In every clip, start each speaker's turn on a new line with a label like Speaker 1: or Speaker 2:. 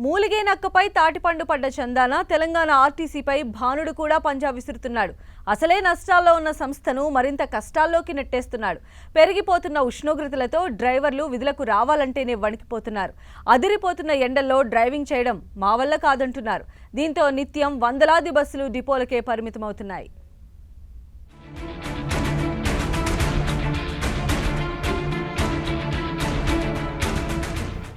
Speaker 1: మూలిగే నక్కపై తాటిపండు పడ్డ చందాన తెలంగాణ ఆర్టీసీపై భానుడు కూడా పంజా విసురుతున్నాడు. అసలే నష్టాల్లో ఉన్న సంస్థను మరింత కష్టాల్లోకి నెట్టేస్తున్నాడు. పెరిగిపోతున్న ఉష్ణోగ్రతలతో డ్రైవర్లు విధులకు రావాలంటేనే వణికిపోతున్నారు. అదిరిపోతున్న ఎండల్లో డ్రైవింగ్ చేయడం మా వల్ల కాదంటున్నారు. దీంతో నిత్యం వందలాది బస్సులు డిపోలకే పరిమితమవుతున్నాయి.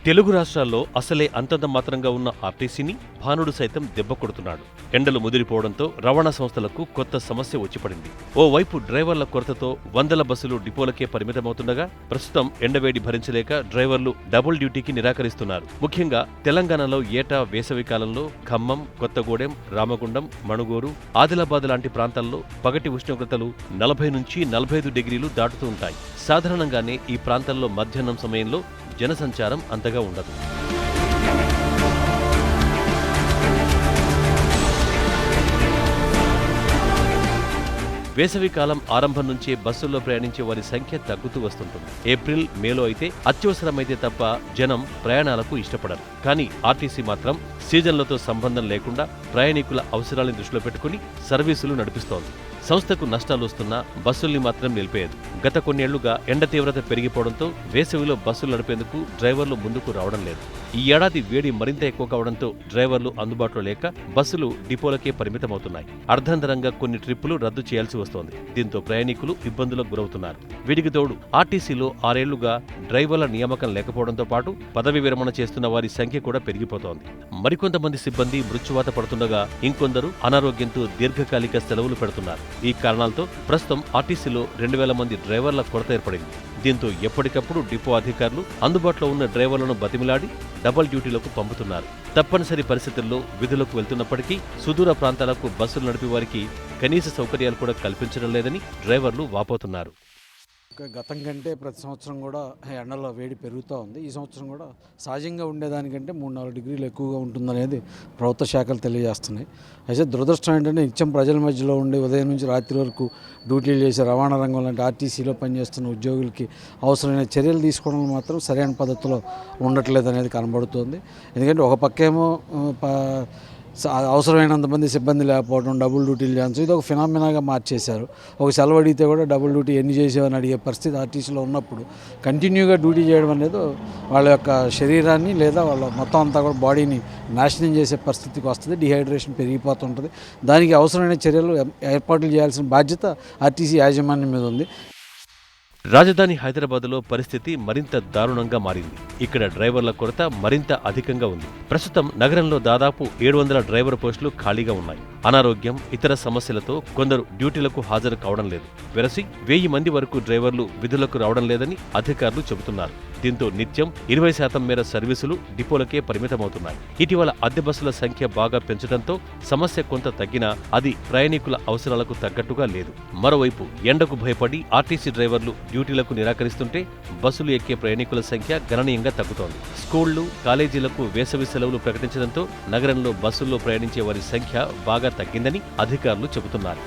Speaker 2: తెలుగు రాష్ట్రాల్లో అసలే అంతంత మాత్రంగా ఉన్న ఆర్టీసీని భానుడు సైతం దెబ్బ కొడుతున్నాడు. ఎండలు ముదిరిపోవడంతో రవాణా సంస్థలకు కొత్త సమస్య వచ్చిపడింది. ఓవైపు డ్రైవర్ల కొరతతో వందల బస్సులు డిపోలకే పరిమితమవుతుండగా ప్రస్తుతం ఎండవేడి భరించలేక డ్రైవర్లు డబుల్ డ్యూటీకి నిరాకరిస్తున్నారు. ముఖ్యంగా తెలంగాణలో ఏటా వేసవి కాలంలో ఖమ్మం, కొత్తగూడెం, రామగుండం, మణుగూరు, ఆదిలాబాద్ లాంటి ప్రాంతాల్లో పగటి ఉష్ణోగ్రతలు 40 నుంచి 45 డిగ్రీలు దాటుతూ ఉంటాయి. సాధారణంగానే ఈ ప్రాంతాల్లో మధ్యాహ్నం సమయంలో జనసంచారం అంతగా ఉండదు. వేసవికాలం ఆరంభం నుంచే బస్సుల్లో ప్రయాణించే వారి సంఖ్య తగ్గుతూ వస్తుంటుంది. ఏప్రిల్, మేలో అయితే అత్యవసరమైతే తప్ప జనం ప్రయాణాలకు ఇష్టపడరు. కానీ ఆర్టీసీ మాత్రం సీజన్లతో సంబంధం లేకుండా ప్రయాణికుల అవసరాలను దృష్టిలో పెట్టుకుని సర్వీసులు నడిపిస్తోంది. సంస్థకు నష్టాలు వస్తున్నా బస్సుల్ని మాత్రం నిలిపేయదు. గత కొన్నేళ్లుగా ఎండ తీవ్రత పెరిగిపోవడంతో వేసవిలో బస్సులు నడిపేందుకు డ్రైవర్లు ముందుకు రావడం లేదు. ఈ ఏడాది వేడి మరింత ఎక్కువ కావడంతో డ్రైవర్లు అందుబాటులో లేక బస్సులు డిపోలకే పరిమితమవుతున్నాయి. అర్ధంతరంగా కొన్ని ట్రిప్పులు రద్దు చేయాల్సి వస్తోంది. దీంతో ప్రయాణికులు ఇబ్బందులకు గురవుతున్నారు. వీటికి తోడు ఆర్టీసీలో 6 ఏళ్లుగా డ్రైవర్ల నియామకం లేకపోవడంతో పాటు పదవి విరమణ చేస్తున్న వారి సంఖ్య కూడా పెరిగిపోతోంది. మరికొంతమంది సిబ్బంది మృత్యువాత పడుతుండగా ఇంకొందరు అనారోగ్యంతో దీర్ఘకాలిక సెలవులు పెడుతున్నారు. ఈ కారణాలతో ప్రస్తుతం ఆర్టీసీలో 2000 మంది డ్రైవర్ల కొరత ఏర్పడింది. దీంతో ఎప్పటికప్పుడు డిపో అధికారులు అందుబాటులో ఉన్న డ్రైవర్లను బతిమిలాడి డబుల్ డ్యూటీలకు పంపుతున్నారు. తప్పనిసరి పరిస్థితుల్లో విధులకు వెళ్తున్నప్పటికీ సుదూర ప్రాంతాలకు బస్సులు నడిపే వారికి కనీస సౌకర్యాలు కూడా కల్పించడం లేదని డ్రైవర్లు వాపోతున్నారు.
Speaker 3: గతం కంటే ప్రతి సంవత్సరం కూడా ఎండలో వేడి పెరుగుతూ ఉంది. ఈ సంవత్సరం కూడా సహజంగా ఉండేదానికంటే 3-4 డిగ్రీలు ఎక్కువగా ఉంటుందనేది ప్రభుత్వ శాఖలు తెలియజేస్తున్నాయి. అయితే దురదృష్టం ఏంటంటే నిత్యం ప్రజల మధ్యలో ఉండి ఉదయం నుంచి రాత్రి వరకు డ్యూటీలు చేసే రవాణా రంగం లాంటి ఆర్టీసీలో పనిచేస్తున్న ఉద్యోగులకి అవసరమైన చర్యలు తీసుకోవడం మాత్రం సరైన పద్ధతిలో ఉండట్లేదు అనేది కనబడుతుంది. ఎందుకంటే ఒక పక్కేమో అవసరమైనంత మంది సిబ్బంది లేకపోవడం, డబుల్ డ్యూటీలు చేయడం, ఇది ఒక ఫినామినాగా మార్చేశారు. ఒక సెలవు అడిగితే కూడా డబుల్ డ్యూటీ ఎన్ని చేసేవని అడిగే పరిస్థితి ఆర్టీసీలో ఉన్నప్పుడు కంటిన్యూగా డ్యూటీ చేయడం అనేది వాళ్ళ యొక్క శరీరాన్ని లేదా వాళ్ళ మొత్తం అంతా కూడా బాడీని నాశనం చేసే పరిస్థితికి వస్తుంది. డిహైడ్రేషన్ పెరిగిపోతుంటుంది. దానికి అవసరమైన చర్యలు ఏర్పాట్లు చేయాల్సిన బాధ్యత ఆర్టీసీ యాజమాన్యం మీద ఉంది.
Speaker 2: రాజధాని హైదరాబాద్లో పరిస్థితి మరింత దారుణంగా మారింది. ఇక్కడ డ్రైవర్ల కొరత మరింత అధికంగా ఉంది. ప్రస్తుతం నగరంలో దాదాపు 700 డ్రైవర్ పోస్టులు ఖాళీగా ఉన్నాయి. అనారోగ్యం, ఇతర సమస్యలతో కొందరు డ్యూటీలకు హాజరు కావడం లేదు. వెరసి 1000 మంది వరకు డ్రైవర్లు విధులకు రావడం లేదని అధికారులు చెబుతున్నారు. దీంతో నిత్యం 20% మేర సర్వీసులు డిపోలకే పరిమితమవుతున్నాయి. ఇటీవల అద్దె బస్సుల సంఖ్య బాగా పెంచడంతో సమస్య కొంత తగ్గినా అది ప్రయాణికుల అవసరాలకు తగ్గట్టుగా లేదు. మరోవైపు ఎండకు భయపడి ఆర్టీసీ డ్రైవర్లు డ్యూటీలకు నిరాకరిస్తుంటే బస్సులు ఎక్కే ప్రయాణికుల సంఖ్య గణనీయంగా తగ్గుతోంది. స్కూళ్లు, కాలేజీలకు వేసవి సెలవులు ప్రకటించడంతో నగరంలో బస్సుల్లో ప్రయాణించే వారి సంఖ్య బాగా తగ్గిందని అధికారులు చెబుతున్నారు.